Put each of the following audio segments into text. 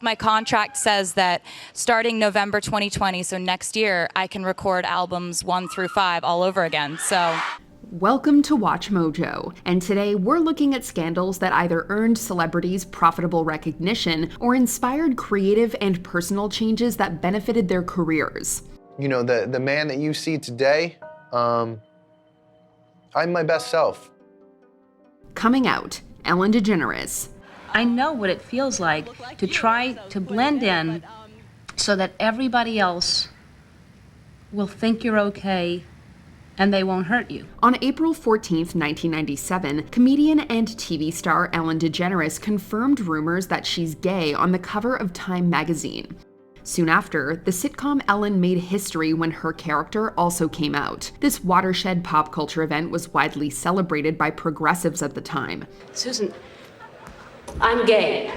My contract says that starting November 2020, so next year, I can record albums 1 through 5 all over again, so... Welcome to Watch Mojo, and today we're looking at scandals that either earned celebrities profitable recognition or inspired creative and personal changes that benefited their careers. You know, the man that you see today, I'm my best self. Coming out, Ellen DeGeneres. I know what it feels like to try to blend in so that everybody else will think you're okay and they won't hurt you. On April 14th, 1997, comedian and TV star Ellen DeGeneres confirmed rumors that she's gay on the cover of Time magazine. Soon after, the sitcom Ellen made history when her character also came out. This watershed pop culture event was widely celebrated by progressives at the time. Susan, I'm gay.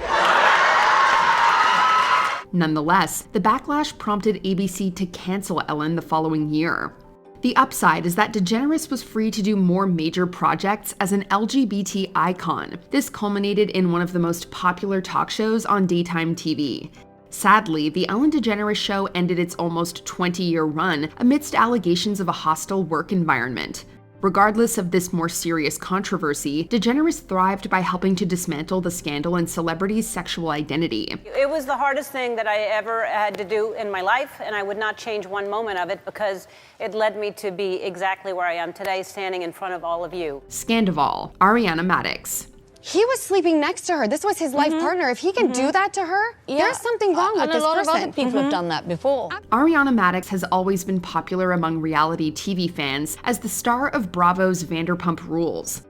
Nonetheless, the backlash prompted ABC to cancel Ellen the following year. The upside is that DeGeneres was free to do more major projects as an LGBT icon. This culminated in one of the most popular talk shows on daytime TV. Sadly, the Ellen DeGeneres Show ended its almost 20-year run amidst allegations of a hostile work environment. Regardless of this more serious controversy, DeGeneres thrived by helping to dismantle the scandal in celebrities' sexual identity. It was the hardest thing that I ever had to do in my life, and I would not change one moment of it because it led me to be exactly where I am today, standing in front of all of you. Scandival, Ariana Maddox. He was sleeping next to her. This was his life partner. If he can do that to her, there's something wrong with this person. And a lot of other people have done that before. Ariana Maddox has always been popular among reality TV fans as the star of Bravo's Vanderpump Rules.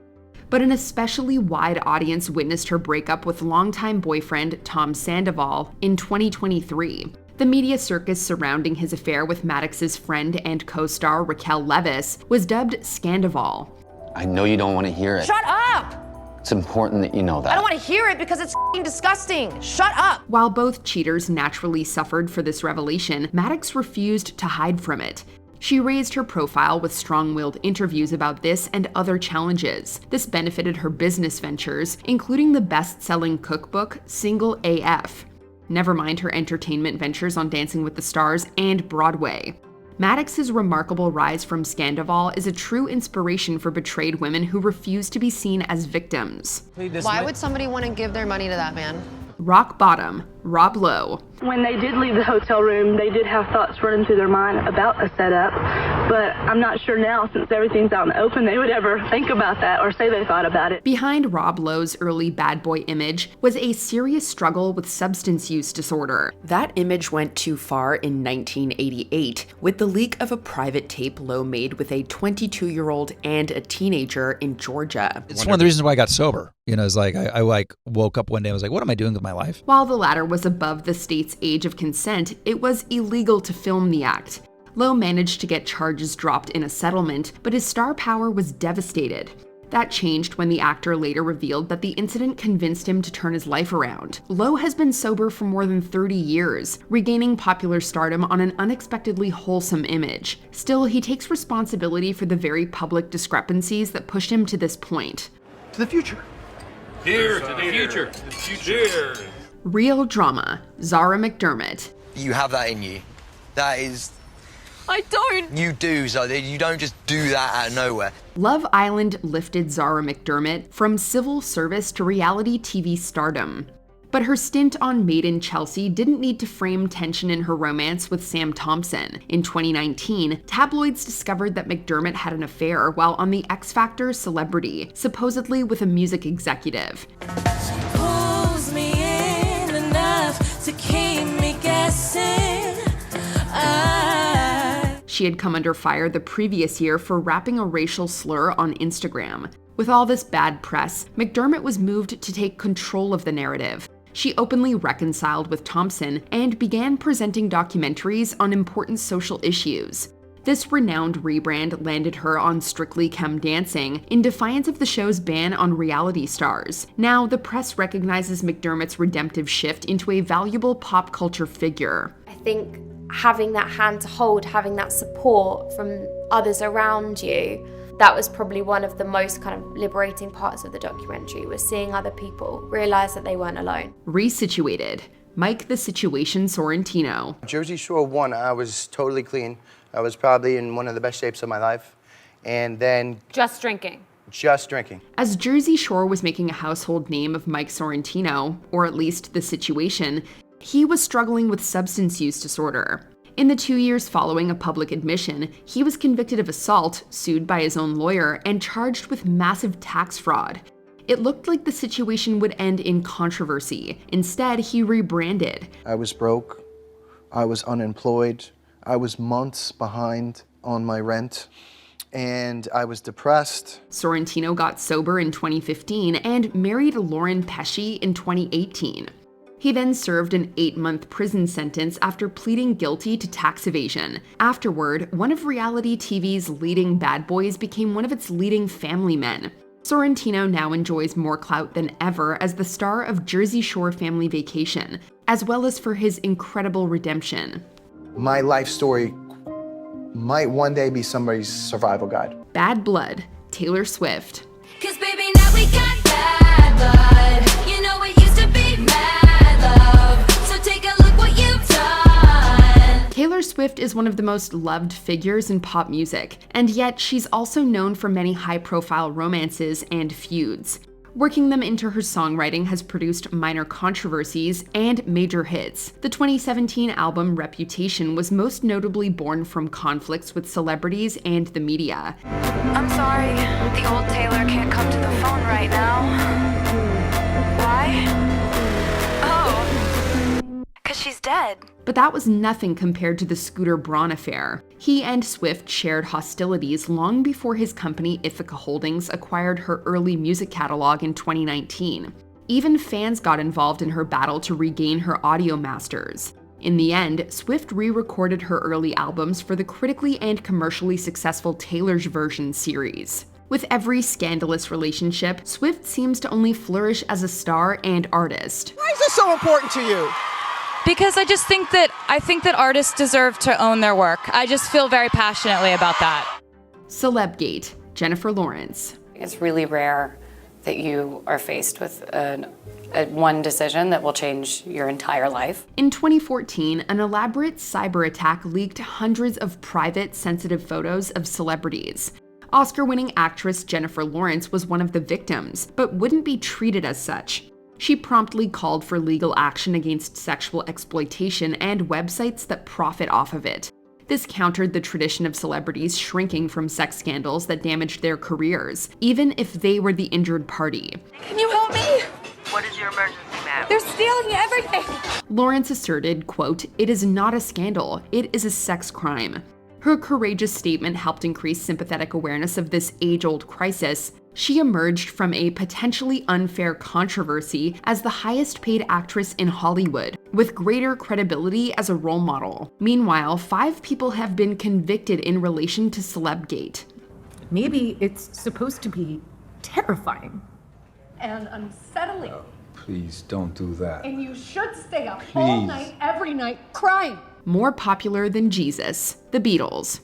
But an especially wide audience witnessed her breakup with longtime boyfriend Tom Sandoval in 2023. The media circus surrounding his affair with Maddox's friend and co-star Raquel Leviss was dubbed Scandival. I know you don't want to hear it. Shut up! It's important that you know that. I don't want to hear it because it's f***ing disgusting. Shut up! While both cheaters naturally suffered for this revelation, Maddox refused to hide from it. She raised her profile with strong-willed interviews about this and other challenges. This benefited her business ventures, including the best-selling cookbook, Single AF. Never mind her entertainment ventures on Dancing with the Stars and Broadway. Maddox's remarkable rise from Scandival is a true inspiration for betrayed women who refuse to be seen as victims. Why would somebody want to give their money to that man? Rock bottom, Rob Lowe. When they did leave the hotel room, they did have thoughts running through their mind about a setup, but I'm not sure now, since everything's out in the open, they would ever think about that or say they thought about it. Behind Rob Lowe's early bad boy image was a serious struggle with substance use disorder. That image went too far in 1988 with the leak of a private tape Lowe made with a 22-year-old and a teenager in Georgia. It's one of the reasons why I got sober. You know, it's like I woke up one day and was like, what am I doing with my life? While the latter was above the state's age of consent, it was illegal to film the act. Lowe managed to get charges dropped in a settlement, but his star power was devastated. That changed when the actor later revealed that the incident convinced him to turn his life around. Lowe has been sober for more than 30 years, regaining popular stardom on an unexpectedly wholesome image. Still, he takes responsibility for the very public discrepancies that pushed him to this point. To the future. Here to the future. Cheers. Real drama, Zara McDermott. You have that in you. That is... I don't. You do, Zoe. You don't just do that out of nowhere. Love Island lifted Zara McDermott from civil service to reality TV stardom. But her stint on Made in Chelsea didn't need to frame tension in her romance with Sam Thompson. In 2019, tabloids discovered that McDermott had an affair while on the X Factor Celebrity, supposedly with a music executive. She pulls me in enough to keep me guessing. She had come under fire the previous year for rapping a racial slur on Instagram. With all this bad press, McDermott was moved to take control of the narrative. She openly reconciled with Thompson and began presenting documentaries on important social issues. This renowned rebrand landed her on Strictly Come Dancing in defiance of the show's ban on reality stars. Now, the press recognizes McDermott's redemptive shift into a valuable pop culture figure. I think having that hand to hold, having that support from others around you, that was probably one of the most kind of liberating parts of the documentary, was seeing other people realize that they weren't alone. Resituated, Mike the Situation Sorrentino. Jersey Shore 1, I was totally clean. I was probably in one of the best shapes of my life. And then... Just drinking. Just drinking. As Jersey Shore was making a household name of Mike Sorrentino, or at least The Situation, he was struggling with substance use disorder. In the 2 years following a public admission, he was convicted of assault, sued by his own lawyer, and charged with massive tax fraud. It looked like The Situation would end in controversy. Instead, he rebranded. I was broke. I was unemployed. I was months behind on my rent. And I was depressed. Sorrentino got sober in 2015 and married Lauren Pesci in 2018. He then served an 8-month prison sentence after pleading guilty to tax evasion. Afterward, one of reality TV's leading bad boys became one of its leading family men. Sorrentino now enjoys more clout than ever as the star of Jersey Shore Family Vacation, as well as for his incredible redemption. My life story might one day be somebody's survival guide. Bad Blood, Taylor Swift. 'Cause baby, now we got bad blood. You know it used to be mad love. So take a look what you've done. Taylor Swift is one of the most loved figures in pop music, and yet she's also known for many high-profile romances and feuds. Working them into her songwriting has produced minor controversies and major hits. The 2017 album Reputation was most notably born from conflicts with celebrities and the media. I'm sorry, the old Taylor can't come to the phone right now. Why? Oh, 'cause she's dead. But that was nothing compared to the Scooter Braun affair. He and Swift shared hostilities long before his company Ithaca Holdings acquired her early music catalog in 2019. Even fans got involved in her battle to regain her audio masters. In the end, Swift re-recorded her early albums for the critically and commercially successful Taylor's Version series. With every scandalous relationship, Swift seems to only flourish as a star and artist. Why is this so important to you? Because I think that artists deserve to own their work. I just feel very passionately about that. Celebgate, Jennifer Lawrence. It's really rare that you are faced with one decision that will change your entire life. In 2014, an elaborate cyber attack leaked hundreds of private, sensitive photos of celebrities. Oscar-winning actress Jennifer Lawrence was one of the victims, but wouldn't be treated as such. She promptly called for legal action against sexual exploitation and websites that profit off of it. This countered the tradition of celebrities shrinking from sex scandals that damaged their careers, even if they were the injured party. Can you help me? What is your emergency, ma'am? They're stealing everything. Lawrence asserted, quote, "It is not a scandal, it is a sex crime." Her courageous statement helped increase sympathetic awareness of this age-old crisis. She emerged from a potentially unfair controversy as the highest-paid actress in Hollywood, with greater credibility as a role model. Meanwhile, 5 people have been convicted in relation to Celebgate. Maybe it's supposed to be terrifying and unsettling. Please don't do that. And you should stay up all night, every night, crying. More popular than Jesus, the Beatles.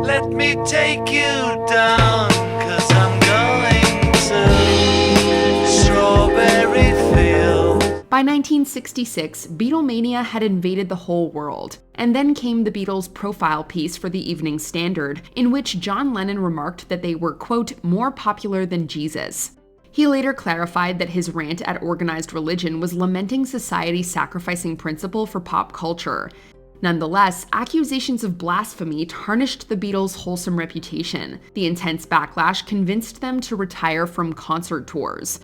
Let me take you down, 'cause I'm going to Strawberry Field. By 1966, Beatlemania had invaded the whole world. And then came the Beatles' profile piece for the Evening Standard, in which John Lennon remarked that they were, quote, more popular than Jesus. He later clarified that his rant at Organized Religion was lamenting society's sacrificing principle for pop culture. Nonetheless, accusations of blasphemy tarnished the Beatles' wholesome reputation. The intense backlash convinced them to retire from concert tours.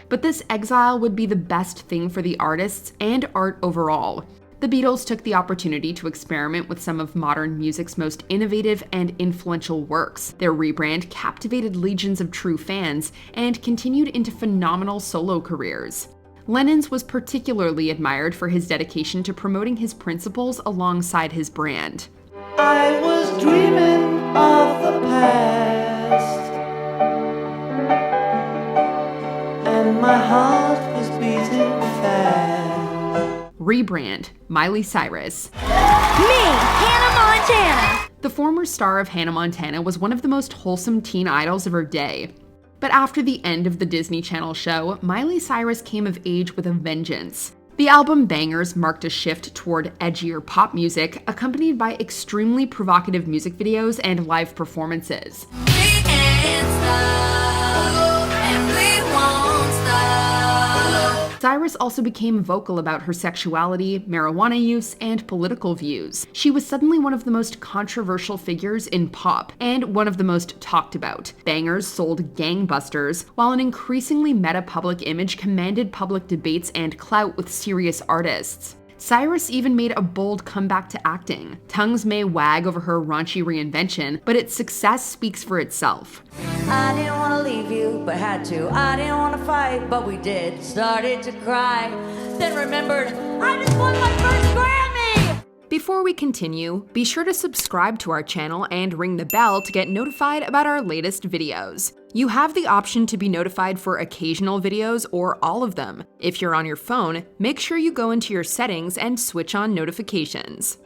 But this exile would be the best thing for the artists and art overall. The Beatles took the opportunity to experiment with some of modern music's most innovative and influential works. Their rebrand captivated legions of true fans and continued into phenomenal solo careers. Lennon's was particularly admired for his dedication to promoting his principles alongside his brand. I was dreaming of the past, and my heart was beating fast. Rebrand, Miley Cyrus. Me, Hannah Montana. The former star of Hannah Montana was one of the most wholesome teen idols of her day. But after the end of the Disney Channel show, Miley Cyrus came of age with a vengeance. The album Bangers marked a shift toward edgier pop music, accompanied by extremely provocative music videos and live performances. Cyrus also became vocal about her sexuality, marijuana use, and political views. She was suddenly one of the most controversial figures in pop, and one of the most talked about. Bangers sold gangbusters, while an increasingly meta public image commanded public debates and clout with serious artists. Cyrus even made a bold comeback to acting. Tongues may wag over her raunchy reinvention, but its success speaks for itself. I didn't want to leave you, but had to. I didn't want to fight, but we did. Started to cry, then remembered I just won my first Grammy! Before we continue, be sure to subscribe to our channel and ring the bell to get notified about our latest videos. You have the option to be notified for occasional videos or all of them. If you're on your phone, make sure you go into your settings and switch on notifications.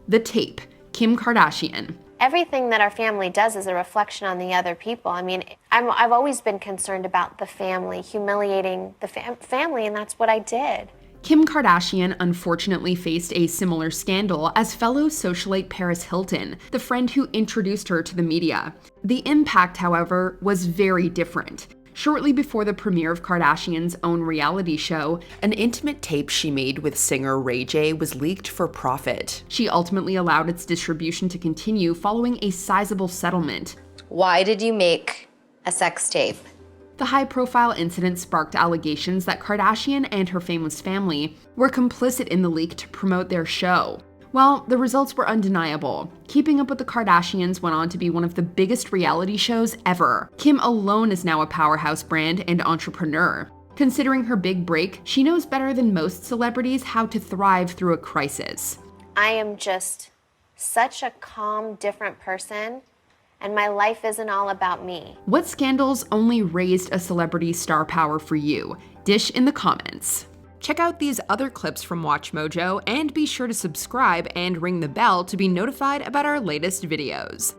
The Tape, Kim Kardashian. Everything that our family does is a reflection on the other people. I mean, I've always been concerned about the family, humiliating the family, and that's what I did. Kim Kardashian unfortunately faced a similar scandal as fellow socialite Paris Hilton, the friend who introduced her to the media. The impact, however, was very different. Shortly before the premiere of Kardashian's own reality show, an intimate tape she made with singer Ray J was leaked for profit. She ultimately allowed its distribution to continue following a sizable settlement. Why did you make a sex tape? The high-profile incident sparked allegations that Kardashian and her famous family were complicit in the leak to promote their show. Well, the results were undeniable. Keeping Up with the Kardashians went on to be one of the biggest reality shows ever. Kim alone is now a powerhouse brand and entrepreneur. Considering her big break, she knows better than most celebrities how to thrive through a crisis. I am just such a calm, different person, and my life isn't all about me. What scandals only raised a celebrity's star power for you? Dish in the comments. Check out these other clips from WatchMojo and be sure to subscribe and ring the bell to be notified about our latest videos.